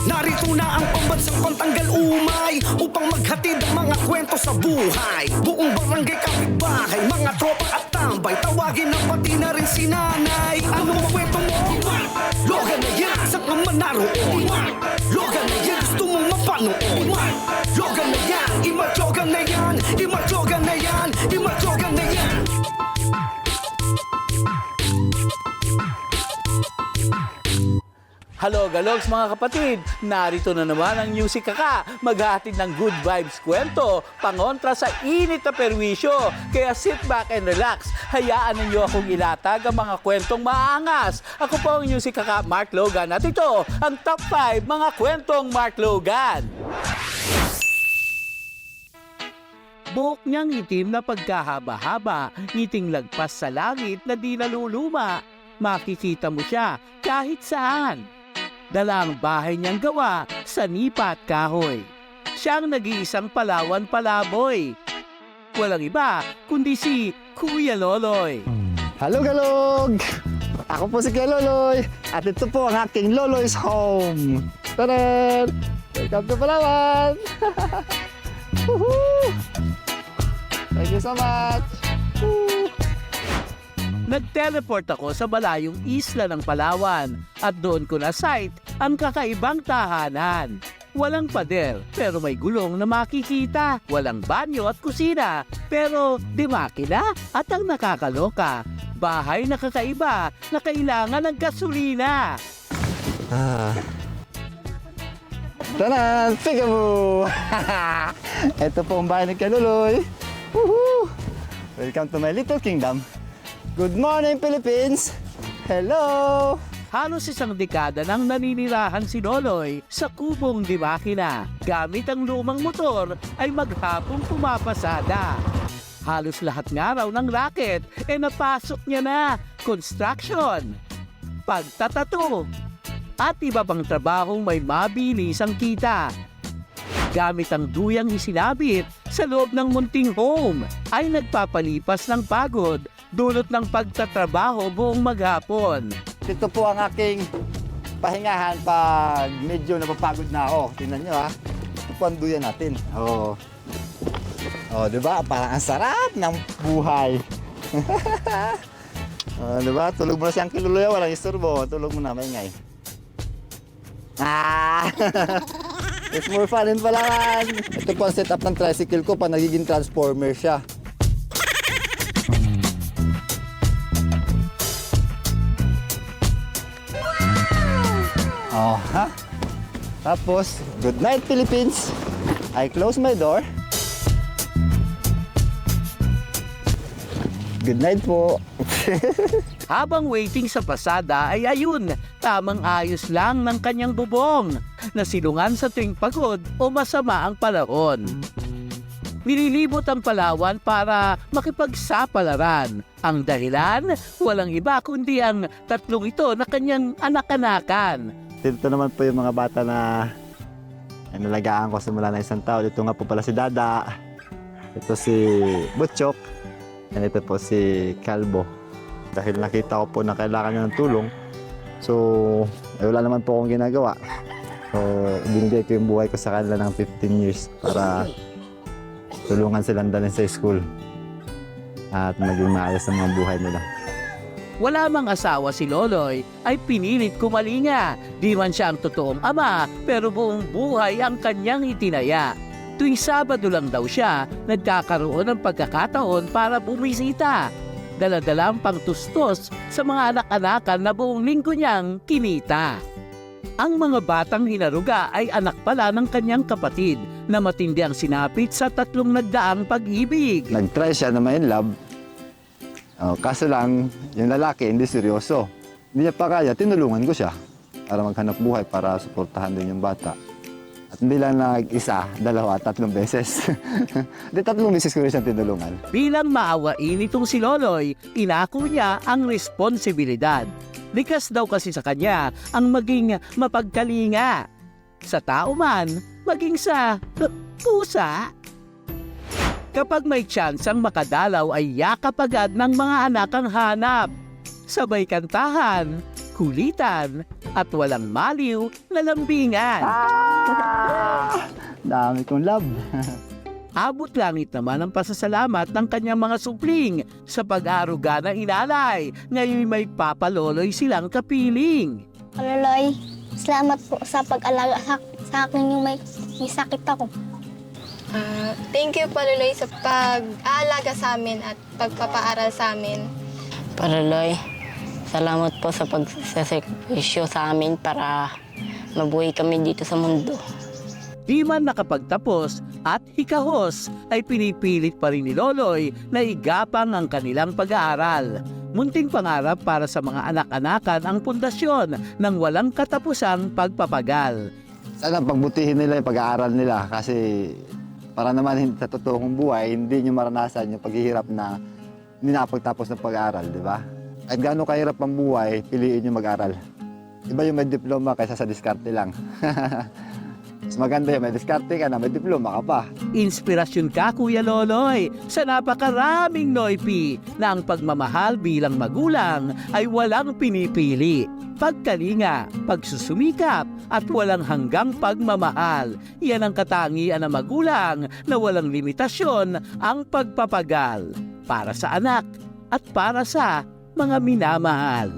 Narito na ang pambansang pantanggal umay upang maghatid ang mga kwento sa buhay. Buong barangay kapitbahay, mga tropa at tambay, tawagin na pati na rin si nanay. Anong kwento mo? Logan na yan, saan ka man naroon? Logan na yan, gusto mong mapanood? Logan na yan, imatyogan na yan, imatyogan na yan, imatyogan na yan. Hello, galogs mga kapatid! Narito na naman ang Music Kaka, maghahatid ng good vibes kwento, pangontra sa init na perwisyo. Kaya sit back and relax, hayaan ninyo akong ilatag ang mga kwentong maangas. Ako po ang Music Kaka, Mark Logan, at ito ang Top 5 mga kwentong Mark Logan. Buhok niyang itim na pagkahaba-haba, ngiting lagpas sa langit na di naluluma. Makikita mo siya kahit saan. Dala ang bahay niyang gawa sa nipa at kahoy. Siya ang nag-iisang Palawan palaboy. Walang iba kundi si Kuya Loloy. Halo galog! Ako po si Kuya Loloy at ito po ang aking Loloy's Home. Taran! Welcome to Palawan! Woohoo! Thank you so much! Woo! Nag-teleport ako sa malayong isla ng Palawan at doon ko na-sight ang kakaibang tahanan. Walang pader pero may gulong na makikita. Walang banyo at kusina pero di makina at ang nakakaloka, bahay na kakaiba na kailangan ng gasolina. Taran! Peekaboo! Ito po ang bahay ng Kuya Loloy. Woohoo! Welcome to my little kingdom. Good morning, Philippines! Hello! Halos isang dekada nang naninirahan si Loloy sa kubong di makina. Gamit ang lumang motor ay maghapong pumapasada. Halos lahat nga raw ng racket napasok niya na. Construction, pagtatato, at iba pang trabahong may mabilis ang kita. Gamit ang duyang isinabit sa loob ng munting home ay nagpapalipas ng pagod dulot ng pagtatrabaho buong maghapon. Ito po ang aking pahingahan pag medyo napapagod na ako. Tingnan nyo ha. Ito po ang duyan natin. Oh. Oh, di ba? Parang ang sarap ng buhay. Oh, di ba? Tulog mo na siyang kiluluya, walang isturbo. Tulog mo na, maingay. Ah! It's more fun in Palawan. Ito po ang setup ng tricycle ko pa nagiging transformer siya. Oh, ha? Tapos, good night Philippines. I close my door. Good night po. Habang waiting sa pasada ay ayun, tamang ayos lang ng kanyang bubong, nasilungan sa tuwing pagod o masama ang panahon. Nililibot ang Palawan para makipagsapalaran. Ang dahilan, walang iba kundi ang tatlong ito na kanyang anak-anakan. Dito naman po yung mga bata na nalagaan ko simula na isang taon. Ito nga po pala si Dada. Ito si Butchok. And ito po si Kalbo. Dahil nakita ko po na kailangan niya ng tulong. So, wala naman po akong ginagawa. So, binigay ko yung buhay ko sa kanila ng 15 years para tulungan silang dalhin sa school at maging maayos ang mga buhay nila. Wala mang asawa si Loloy ay pinilit kumalinga. Di man siya ang totoong ama pero buong buhay ang kanyang itinaya. Tuwing Sabado lang daw siya nagkakaroon ng pagkakataon para bumisita. Dala-dala ang pangtustos sa mga anak-anakan na buong linggo niyang kinita. Ang mga batang hinaruga ay anak pala ng kanyang kapatid na matindi ang sinapit sa tatlong nagdaang pag-ibig. Nag-try siya na may love. Kaso lang, yung lalaki hindi seryoso. Hindi niya pa kaya, tinulungan ko siya para maghanap buhay, para suportahan din yung bata. At hindi lang nag-isa, dalawa, tatlong beses. Di tatlong beses ko rin siyang tinulungan. Bilang maawain itong si Loloy, inako niya ang responsibilidad. Likas daw kasi sa kanya ang maging mapagkalinga. Sa tao man, maging sa pusa. Kapag may tsansang makadalaw ay yakap agad ng mga anak ang hanap. Sabay kantahan, kulitan, at walang maliw na lambingan. Dami kong love. Abot langit naman ang pasasalamat ng kanyang mga supling sa pag-aaruga ng inalay. Ngayon may papaloloy silang kapiling. Loloy, salamat po sa pag-alaga sa akin yung may sakit ako. Thank you, Paluloy, sa pag-aalaga sa amin at pagpapaaral sa amin. Paluloy, salamat po sa pagsasekrisyo sa amin para mabuhay kami dito sa mundo. Di man nakapagtapos at hikahos ay pinipilit pa rin ni Loloy na igapang ang kanilang pag-aaral. Munting pangarap para sa mga anak-anakan ang pundasyon ng walang katapusang pagpapagal. Sana pagbutihin nila yung pag-aaral nila kasi para naman sa totoong buhay, hindi nyo maranasan yung paghihirap na hindi nakapagtapos ng pag-aaral, di ba? Kahit gaano kahirap ang buhay, piliin nyo mag-aral. Iba yung may diploma kaysa sa diskarte lang. Mas maganda yung may diskarte ka na, may diploma ka pa. Inspirasyon ka, Kuya Loloy, sa napakaraming Noypi na ang pagmamahal bilang magulang ay walang pinipili. Pagkalinga, pagsusumikap at walang hanggang pagmamahal. Yan ang katangian ng magulang na walang limitasyon ang pagpapagal para sa anak at para sa mga minamahal.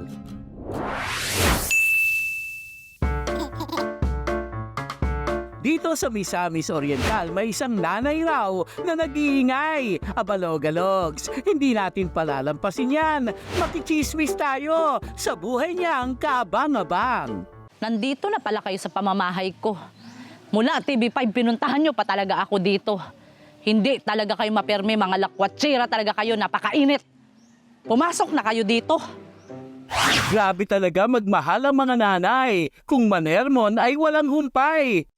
Dito sa Misamis Oriental, may isang nanay raw na nag-iingay. Abalog-alogs, hindi natin palalampasin yan. Makichismis tayo sa buhay niyang kaabang-abang. Nandito na pala kayo sa pamamahay ko. Mula TV5, pinuntahan nyo pa talaga ako dito. Hindi talaga kayo maperme, mga lakwatsira talaga kayo, napakainit. Pumasok na kayo dito. Grabe talaga magmahal ang mga nanay. Kung manermon ay walang humpay.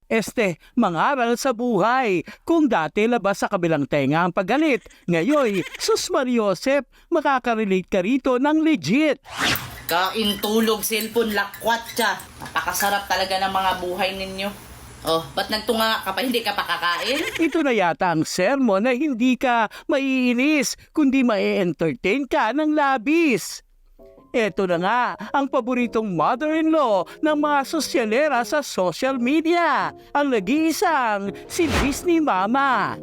Mangaral sa buhay. Kung dati labas sa kabilang tenga ang paggalit, ngayoy, sus Mariosep, makakarelate ka rito ng legit. Kain, tulog, cellphone, lakwat siya. Napakasarap talaga ng mga buhay ninyo. Oh, ba't nagtunga ka pa? Hindi ka pa kakain? Ito na yata ang sermon na hindi ka maiinis, kundi ma-entertain ka ng labis. Ito na nga ang paboritong mother-in-law ng mga sosyalera sa social media, ang nag-iisang si Disney Mama.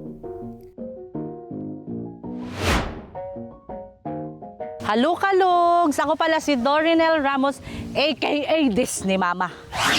Halo Kalogs! Ako pala si Dorinel Ramos, aka Disney Mama.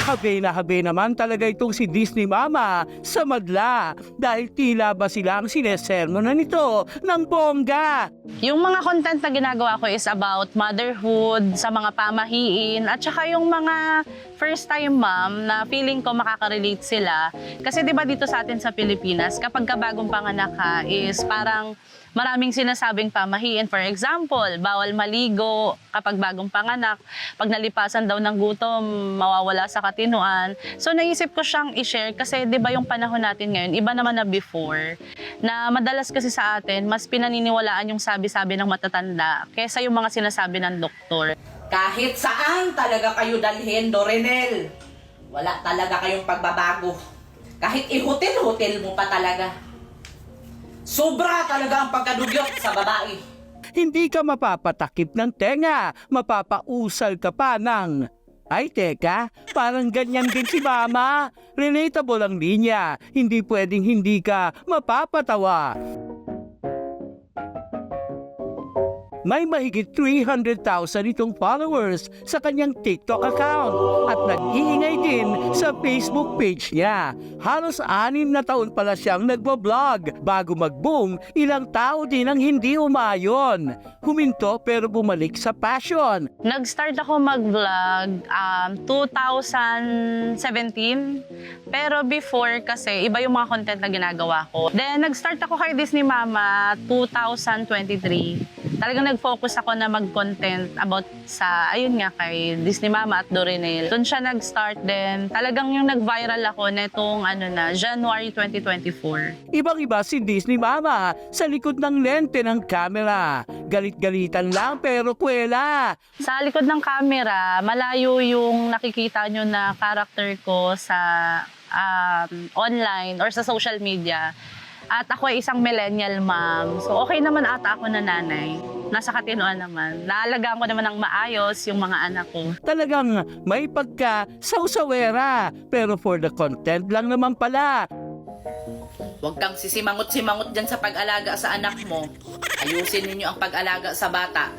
Habe na habe naman talaga itong si Disney Mama sa madla dahil tila ba sila ang sinesermonan nito ng bongga. Yung mga content na ginagawa ko is about motherhood, sa mga pamahiin, at saka yung mga first-time mom na feeling ko makaka-relate sila. Kasi di ba dito sa atin sa Pilipinas, kapag bagong panganak ka is parang maraming sinasabing pamahiin. For example, bawal maligo kapag bagong panganak. Pag nalipasan daw ng gutom, mawawala sa katinuan. So naisip ko siyang i-share kasi 'di ba yung panahon natin ngayon, iba naman na before. Na madalas kasi sa atin, mas pinaniniwalaan yung sabi-sabi ng matatanda kaysa yung mga sinasabi ng doktor. Kahit saan talaga kayo dalhin, Dorinel. Wala talaga kayong pagbabago. Kahit i-hotel-hotel mo pa talaga. Sobra talaga ang pagkadugyot sa babae. Hindi ka mapapatakip ng tenga, mapapausal ka pa ng... Ay teka, parang ganyan din si Mama. Relatable ang linya, hindi pwedeng hindi ka mapapatawa. May mahigit 300,000 itong followers sa kanyang TikTok account at nag-iingay din sa Facebook page niya. Halos 6 na taon pala siyang nagbablog. Bago mag-boom, ilang tao din ang hindi umayon. Huminto pero bumalik sa passion. Nag-start ako mag-vlog 2017. Pero before kasi, iba yung mga content na ginagawa ko. Then, nag-start ako kay Disney Mama 2023. Talagang nag-focus ako na mag-content about sa, ayun nga, kay Disney Mama at Dorinel. Doon siya nag-start din. Talagang yung nag-viral ako netong January 2024. Ibang-iba si Disney Mama sa likod ng lente ng camera. Galit-galitan lang pero kwela. Sa likod ng camera, malayo yung nakikita nyo na character ko sa online or sa social media. At ako ay isang millennial mom. So okay naman ata ako na nanay. nasa katinoan naman. Naalagaan ko naman ng maayos yung mga anak ko. Talagang may pagka sausawera, pero for the content lang naman pala. Huwag kang sisimangot-simangot dyan sa pag-alaga sa anak mo. Ayusin ninyo ang pag-alaga sa bata.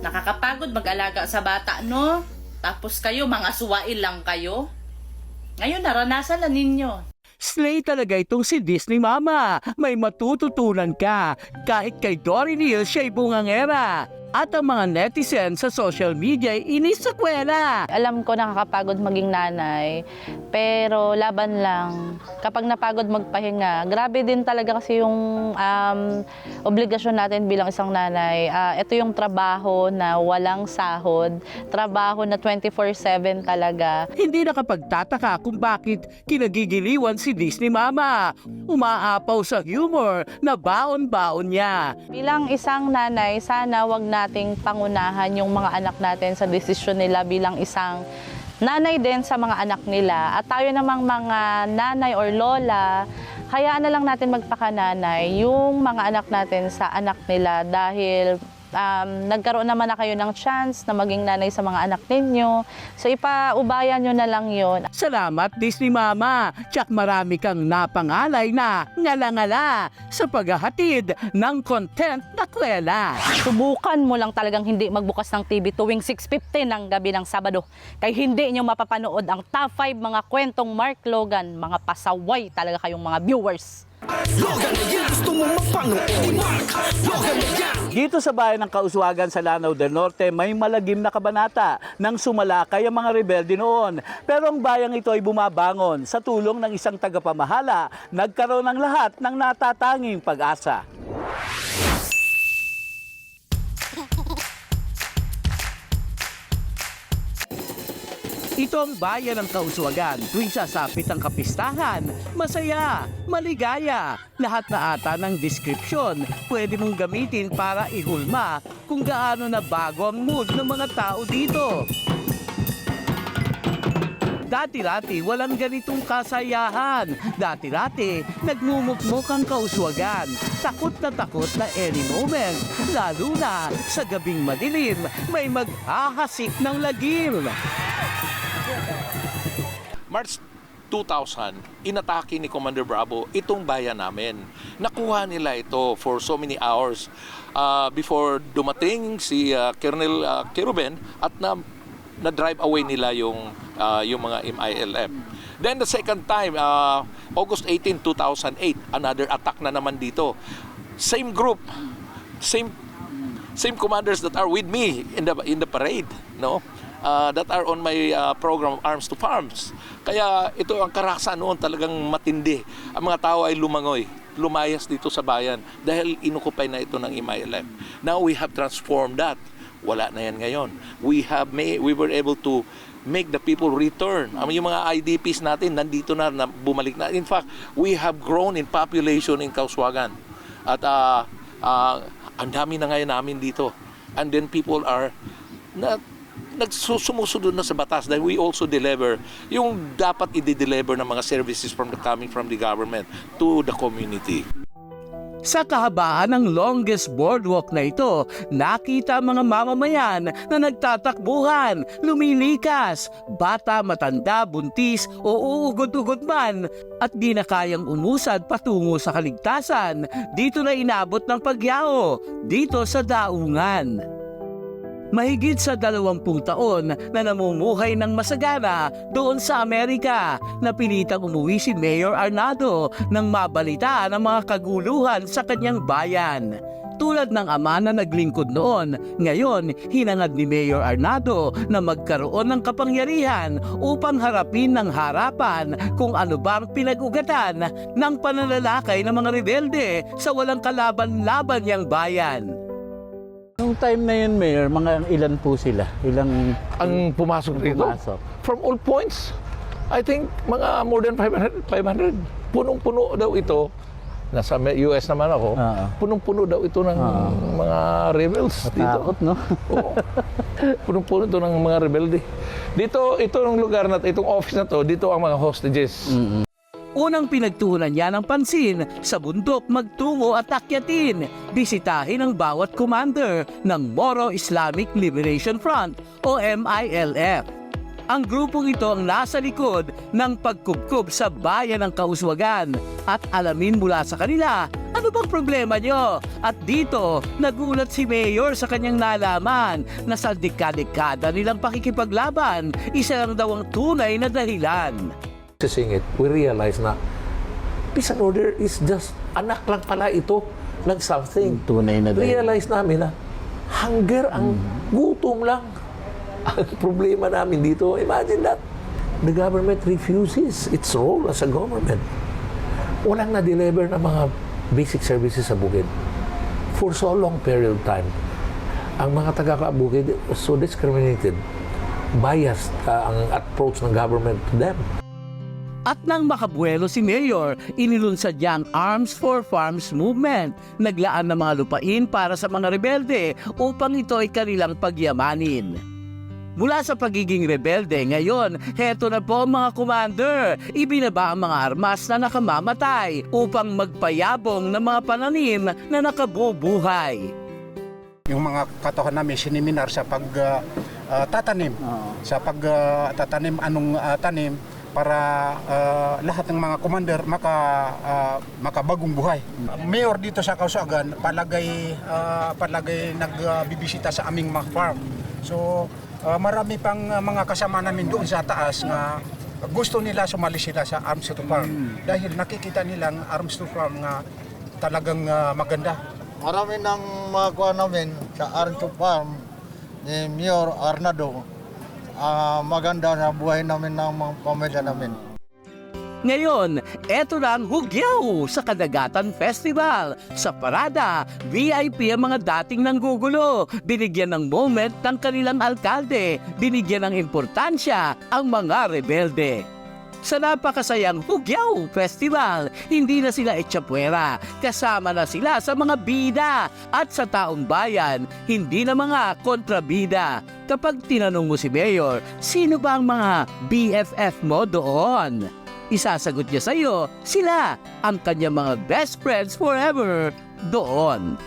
Nakakapagod mag-alaga sa bata, no? Tapos kayo, mga suwail lang kayo. Ngayon, naranasan na ninyo. Slay talaga itong si Disney Mama. May matututunan ka. Kahit kay Dory Neal siya'y bungangera. At ang mga netizen sa social media ay inisakwela. Alam ko nakakapagod maging nanay, pero laban lang. Kapag napagod magpahinga, grabe din talaga kasi yung obligasyon natin bilang isang nanay. Ito yung trabaho na walang sahod, trabaho na 24/7 talaga. Hindi nakapagtataka kung bakit kinagigiliwan si Disney Mama. Umaapaw sa humor na baon-baon niya. Bilang isang nanay, sana wag nating pangunahan yung mga anak natin sa desisyon nila bilang isang nanay din sa mga anak nila. At tayo namang mga nanay or lola, hayaan na lang natin magpakananay yung mga anak natin sa anak nila dahil nagkaroon naman na kayo ng chance na maging nanay sa mga anak ninyo. So ipaubayan nyo na lang yun. Salamat Disney Mama. Tsak marami kang napangalay na ngala-ngala sa paghahatid ng content na kwela. Subukan mo lang talagang hindi magbukas ng TV tuwing 6:50 ng gabi ng Sabado. Kaya hindi nyo mapapanood ang top 5 mga kwentong Mark Logan. Mga pasaway talaga kayong mga viewers. Logan na yan, gusto mo mapanood ni Mark. Logan na yan. Dito sa bayan ng Kauswagan sa Lanao del Norte, may malagim na kabanata nang sumalakay ang mga rebelde noon. Pero ang bayang ito ay bumabangon sa tulong ng isang tagapamahala, nagkaroon ng lahat ng natatanging pag-asa. Ito ang bayan ng Kauswagan. Tuwing sasapit ang kapistahan, masaya, maligaya. Lahat na ata ng deskripsyon pwede mong gamitin para ihulma kung gaano na bago ang mood ng mga tao dito. Dati-dati walang ganitong kasayahan. Dati-dati nagmumukmuk ang Kauswagan. Takot na any moment. Lalo na sa gabing madilim, may maghahasik ng lagim. March 2000, inatake ni Commander Bravo itong bayan namin. Nakuha nila ito for so many hours before dumating si Colonel Keruben at na-drive away nila yung mga MILF. Then the second time, August 18, 2008, another attack na naman dito. Same group, same commanders that are with me in the parade, no? That are on my program Arms to Farms. Kaya ito ang karaksa noon talagang matindi. Ang mga tao ay lumayas dito sa bayan dahil inukupay na ito ng MILF. Now we have transformed that. Wala na yan ngayon. We were able to make the people return. Yung mga IDPs natin nandito na bumalik na. In fact, we have grown in population in Kauswagan. At ang dami na ngayon namin dito. And then people are sumusunod na sa batas dahil we also deliver yung dapat i-deliver ng mga services coming from the government to the community. Sa kahabaan ng longest boardwalk na ito, nakita mga mamamayan na nagtatakbuhan, lumilikas, bata, matanda, buntis o uugod-ugod man at di na kayang umusad patungo sa kaligtasan. Dito na inabot ng pagyao, dito sa Daungan. Mahigit sa 20 taon na namumuhay ng masagana doon sa Amerika, napilitang umuwi si Mayor Arnado nang mabalitaan ang mga kaguluhan sa kanyang bayan. Tulad ng ama na naglingkod noon, ngayon hinangad ni Mayor Arnado na magkaroon ng kapangyarihan upang harapin ng harapan kung ano bang pinag-ugatan ng pananalakay ng mga rebelde sa walang kalaban-laban niyang bayan. Nung time na yun, Mayor, mga ilan po sila? Ilang Ang pumasok dito? From all points, I think mga more than 500. Punong-puno daw ito. Nasa US naman ako. Punong-puno daw ito ng mga rebels dito. Takot, no? Oo. Punong-puno ito ng mga rebelde. Dito, ito ng lugar na itong office na to, dito ang mga hostages. Unang pinagtuunan niya ng pansin sa bundok magtungo at akyatin, bisitahin ang bawat commander ng Moro Islamic Liberation Front o MILF. Ang grupong ito ang nasa likod ng pagkubkob sa bayan ng Kauswagan at alamin mula sa kanila ano bang problema nyo. At dito, nagulat si Mayor sa kanyang nalaman na sa dekada-dekada nilang pakikipaglaban, isa lang daw ang tunay na dahilan. Seeing it, we realize na peace and order is just anak lang pala ito ng something. Tunay na dahil. Realize namin na hunger ang gutom lang. Ang problema namin dito, imagine that. The government refuses its role as a government. Walang na-deliver ng mga basic services sa bukid. For so long period of time, ang mga taga-bukid was so discriminated, biased ang approach ng government to them. At nang makabuelo si Mayor, inilunsad niya ang Arms for Farms movement. Naglaan ng mga lupain para sa mga rebelde upang ito ay kanilang pagyamanin. Mula sa pagiging rebelde, ngayon, heto na po mga commander. Ibinaba ang mga armas na nakamamatay upang magpayabong ng mga pananim na nakabubuhay. Yung mga katohan namin siniminar sa pagtatanim. Sa pagtatanim anong tanim para lahat ng mga commander makabagong buhay. Mayor dito sa Kauswagan palagay nagbibisita sa aming mga farm. So marami pang mga kasama namin doon sa taas na gusto nila sumali sila sa Arms to Farm dahil nakikita nilang Arms to Farm nga talagang maganda. Marami ng mga kuha namin sa Arms to Farm ni Mayor Arnado. Maganda na buhay namin ng mga pamilya namin. Ngayon, eto na ang hugyaw sa Kadagatan Festival. Sa parada, VIP ang mga dating nanggugulo. Binigyan ng moment ng kanilang alkalde. Binigyan ng importansya ang mga rebelde. Sa napakasayang Hugyaw Festival, hindi na sila etsapuera. Kasama na sila sa mga bida. At sa taong bayan, hindi na mga kontrabida. Kapag tinanong mo si Mayor, sino ba ang mga BFF mo doon? Isasagot niya sa iyo, sila ang kanyang mga best friends forever doon.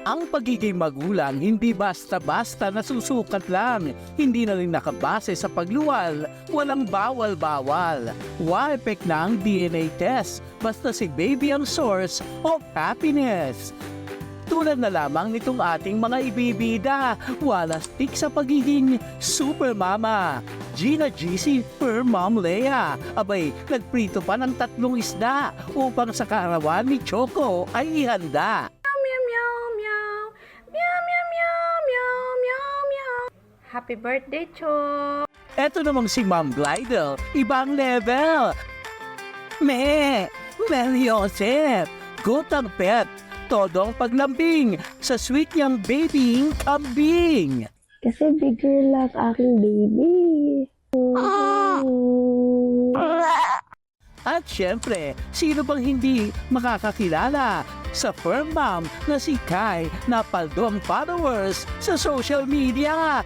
Ang pagiging magulang hindi basta-basta nasusukat lang, hindi na rin nakabase sa pagluwal, walang bawal-bawal. Wa-epek na ang DNA test, basta si baby ang source of happiness. Tulad na lamang nitong ating mga ibibida, wala stick sa pagiging super mama. Gina GC per Mom Lea. Abay, nagprito pa ng 3 isda upang sa kaarawan ni Choco ay ihanda. Happy birthday, Cho! Eto namang si Ma'am Glidel, ibang level. Mel Joseph, gutang pet, todong paglambing sa sweet niyang babying kambing. Kasi bigger lang aking baby. At syempre, sino bang hindi makakakilala sa firm mom na si Kai na paldo ang followers sa social media?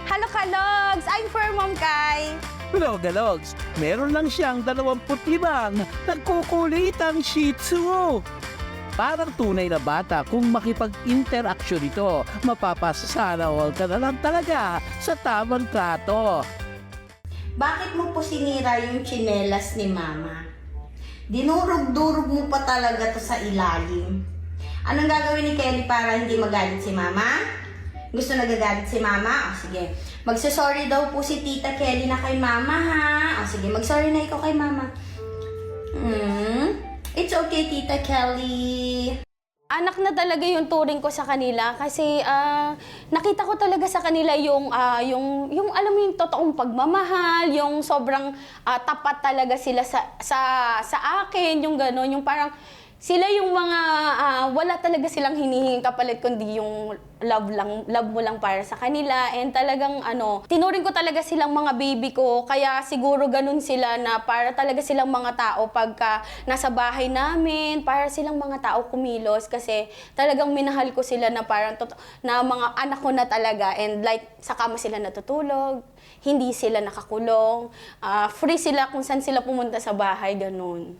Hello, Kalogs! I'm Firm Mom Kai! Logalogs, meron lang siyang 25 nagkukulitang Shih Tzu. Parang tunay na bata kung makipag-interaction ito, mapapasana all ka na lang talaga sa tamang trato. Bakit mo po sinira yung tsinelas ni Mama? Dinurog-durog mo pa talaga to sa ilalim. Anong gagawin ni Kelly para hindi magalit si Mama? Gusto nagagalit si Mama? O sige, magsasorry daw po si Tita Kelly na kay Mama ha? O sige, magsorry na ikaw kay Mama. It's okay, Tita Kelly. Anak na talaga yung turing ko sa kanila kasi nakita ko talaga sa kanila yung alam mo yung totoong pagmamahal, yung sobrang tapat talaga sila sa akin, yung gano'n, yung parang Sila yung mga, wala talaga silang hinihinging kapalit, kundi yung love mo lang para sa kanila. And talagang tinuring ko talaga silang mga baby ko. Kaya siguro ganun sila na para talaga silang mga tao pagka nasa bahay namin, para silang mga tao kumilos. Kasi talagang minahal ko sila na parang na mga anak ko na talaga. And like, sa kama sila natutulog, hindi sila nakakulong, free sila kung saan sila pumunta sa bahay, ganun.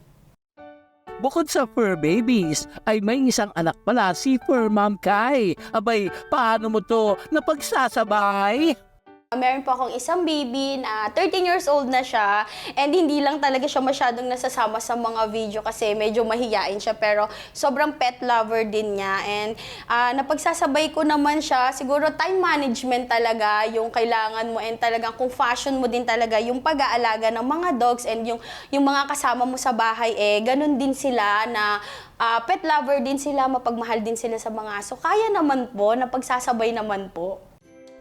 Bukod sa fur babies, ay may isang anak pala si Fur Mom Kai. Abay, paano mo to napagsasabay? Meron po akong isang baby na 13 years old na siya, and hindi lang talaga siya masyadong nasasama sa mga video kasi medyo mahiyain siya, pero sobrang pet lover din niya. And napagsasabay ko naman siya, siguro time management talaga yung kailangan mo, and talagang kung fashion mo din talaga yung pag-aalaga ng mga dogs, and yung mga kasama mo sa bahay, ganun din sila na pet lover din sila, mapagmahal din sila sa mga aso. Kaya naman po, napagsasabay naman po.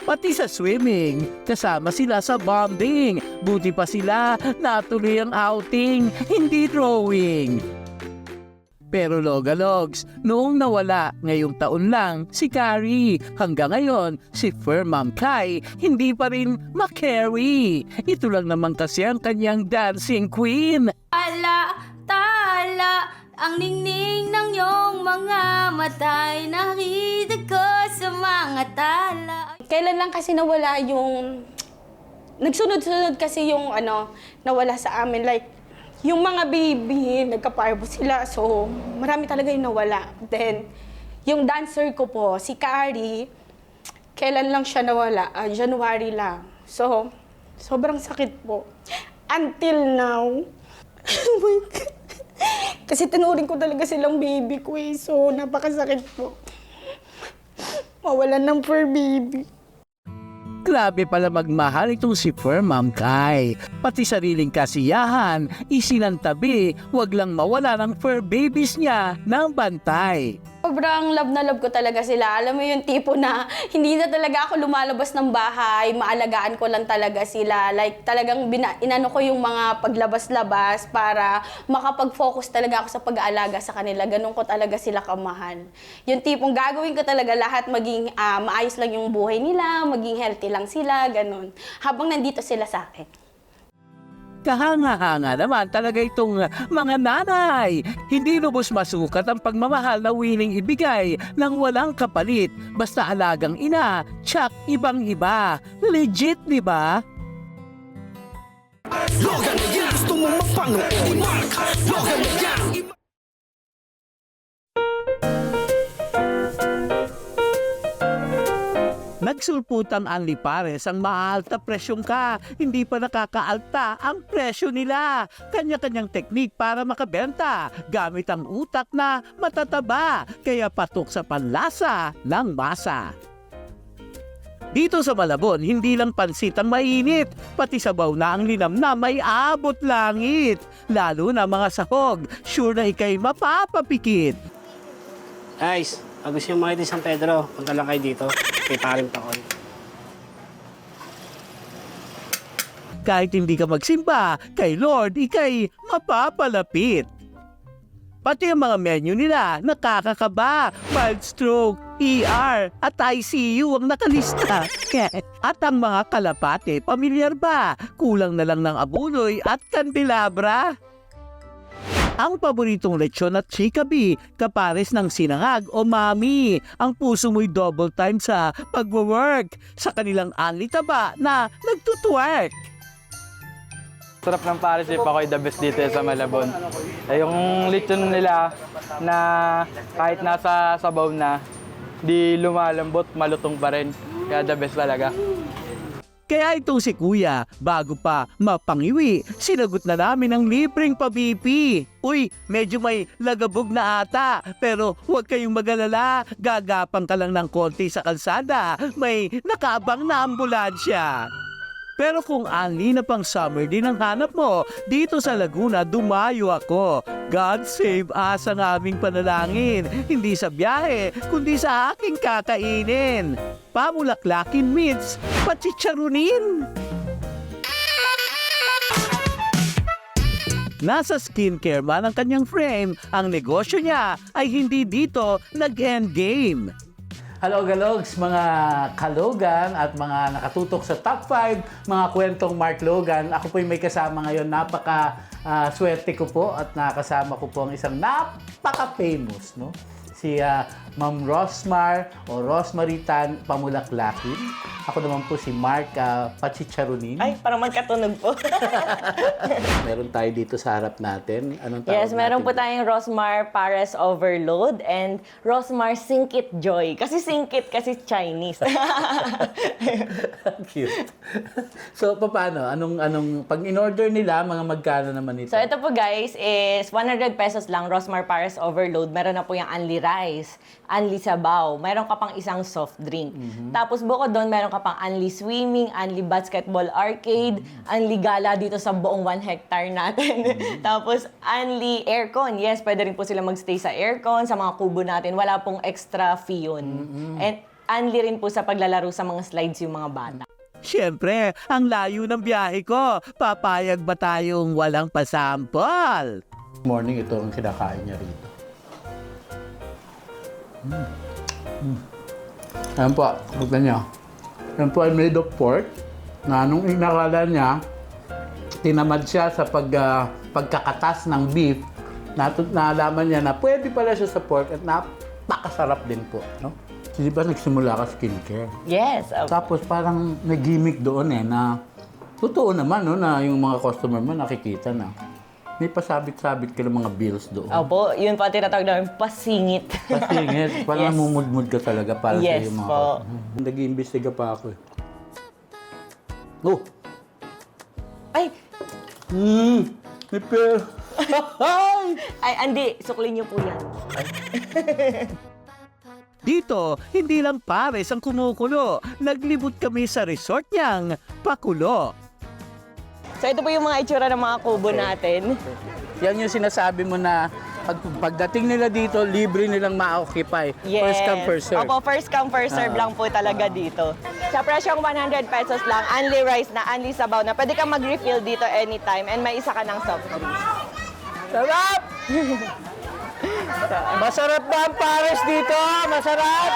Pati sa swimming, kasama sila sa bonding. Buti pa sila, natuloy ang outing, hindi drawing. Pero Logalogs, noong nawala ngayong taon lang si Carrie, hanggang ngayon si Fur Mom Kai hindi pa rin ma-carry. Ito lang naman kasi ang kanyang dancing queen. Tala, ang ningning ng iyong mga matay, nakita ko sa mga tala. Kailan lang kasi nawala yung, nagsunod-sunod kasi yung nawala sa amin, like, yung mga baby, nagkaparbo sila, so marami talaga yung nawala. Then, yung dancer ko po, si Carrie, kailan lang siya nawala? January lang. So, sobrang sakit po. Until now. Oh my God. Kasi tinuring ko talaga silang baby ko so napakasakit po. Mawalan ng fur baby. Grabe pala magmahal itong si Fur Mom Kai. Pati sariling kasiyahan, isinantabi, wag lang mawala ng fur babies niya ng bantay. Sobrang love na love ko talaga sila. Alam mo yung tipo na hindi na talaga ako lumalabas ng bahay, maalagaan ko lang talaga sila. Like talagang inano ko yung mga paglabas-labas para makapag-focus talaga ako sa pag-aalaga sa kanila. Ganun ko talaga sila kamahal. Yung tipong gagawin ko talaga lahat maging maayos lang yung buhay nila, maging healthy lang sila, ganun. Habang nandito sila sa akin. Kahanga-hanga naman talaga itong mga nanay. Hindi lubos masukat ang pagmamahal na willing ibigay ng walang kapalit. Basta alagang ina, tsak ibang-iba. Legit, di ba? Logan na yan, gusto mo mapanood. Logan na yan. Nagsulputan ang Lipares ang maalta presyong ka. Hindi pa nakakaalta ang presyo nila. Kanya-kanyang teknik para makabenta. Gamit ang utak na matataba. Kaya patok sa panlasa ng masa. Dito sa Malabon, hindi lang pansit ang mainit. Pati sabaw na ang linam na may abot langit. Lalo na mga sahog. Sure na ikay mapapapikit. Guys, pag gusto nyo makita San Pedro, punta lang kayo dito. Kay Paring Pakol. Kahit hindi ka magsimba, kay Lord, ikay mapapalapit. Pati ang mga menu nila, nakakakaba, mild stroke, ER, at ICU ang nakalista. At ang mga kalapate, pamilyar ba? Kulang na lang ng abuloy at kandelabra. Ang paboritong lechon at chikabi, kapares ng sinangag o mami. Ang puso mo'y double time sa pagwo-work sa kanilang anli taba na nagtutwerk. Sarap ng pares ako the best dito sa Malabon. Yung lechon nila na kahit nasa sabaw na, di lumalambot, malutong pa rin. Kaya the best talaga. Kaya itong si Kuya, bago pa mapangiwi, sinagot na namin ang libreng pa-BP. Uy, medyo may lagabog na ata, pero huwag kayong mag-alala, gagapang ka lang ng konti sa kalsada, may nakaabang na ambulansya. Pero kung anli na pang summer din ang hanap mo, dito sa Laguna dumayo ako. God save us ang aming panalangin. Hindi sa biyahe, kundi sa aking kakainin. Pamulaklakin meets pachicharunin. Nasa skincare man ang kanyang frame, ang negosyo niya ay hindi dito nag-endgame. Hello Galogs, mga kalogan at mga nakatutok sa top 5, mga kwentong Mark Logan. Ako po yung may kasama ngayon. Swerte ko po at nakasama ko po ang isang napaka-famous, no? Si Ma'am Rosmar o Rosemary Tan Pamulaklakin. Ako naman po si Mark Pachicharunin. Ay, parang magkatunog po. Meron tayo dito sa harap natin. Anong tawag Yes, meron natin? po tayong Rosmar Pares Overload and Rosmar Singkit Joy. Kasi singkit kasi Chinese. Cute. So, paano? Anong pag in-order nila, mga magkano naman ito? So ito po guys is 100 pesos lang, Rosmar Pares Overload. Meron na po yung unli rice, unli sabaw, meron ka pang isang soft drink. Tapos bukod doon, meron ka pang unli swimming, unli basketball arcade, unli gala dito sa buong 1 hectare natin. Tapos unli aircon. Yes, pwede rin po sila magstay sa aircon, sa mga kubo natin. Wala pong extra fee yun. And unli rin po sa paglalaro sa mga slides yung mga bata. Siyempre, ang layo ng biyahe ko. Papayag ba tayong walang pasampol? Morning, ito ang kinakain niya rito. Ayan po, tignan niyo. Ayan po ay made of pork na nung inakala niya, tinamad siya sa pagkakatas ng beef. Nalaman niya na pwede pala siya sa pork at napakasarap din po. No? Di ba nagsimula ka skincare? Yes. Tapos parang may gimmick doon na totoo naman no, na yung mga customer mo nakikita na. May pasabit-sabit ka ng mga bills doon. Opo, yun po ang tinatawag namin pasingit. Pasingit. Parang Yes. namumudmud ka talaga para sa Yes iyo mga po. Nag-iimbestiga pa ako eh. Oh! Ay! May pera. Ay, Andy, suklin niyo po yan. Dito, hindi lang pares ang kumukulo. Naglibot kami sa resort niyang Pakulo. So ito po yung mga itsura ng mga kubo natin. Yan yung sinasabi mo na pagdating nila dito, libre nilang ma-occupy. Yes. First come, first serve. Opo, first come, first serve lang po talaga dito. Sa presyong 100 pesos lang, unli rice na, unli sabaw na. Pwede kang mag-refill dito anytime and may isa ka ng soft drinks. Sarap! Masarap ba ang pares dito? Masarap!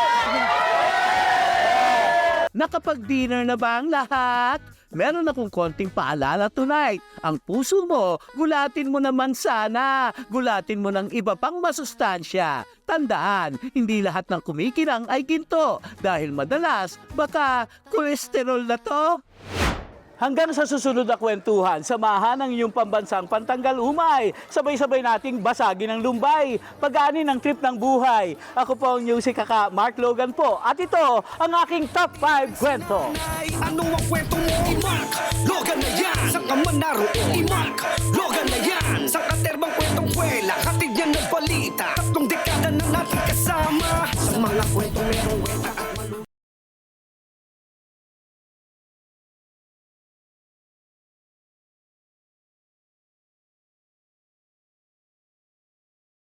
Nakapag-dinner na ba ang lahat? Meron akong konting paalala tonight. Ang puso mo, gulatin mo naman sana. Gulatin mo ng iba pang masustansya. Tandaan, hindi lahat ng kumikinang ay ginto. Dahil madalas, baka kolesterol na to. Hanggang sa susunod na kwentuhan, samahan ang iyong pambansang pantanggal umay. Sabay-sabay nating basagin ang lumbay. Pag-ani ng trip ng buhay. Ako po ang music kaka Mark Logan po. At ito ang aking top 5 kwento. Ano ang kwento mo? I-Mark Logan na yan. Saan ka man naroon? I-Mark Logan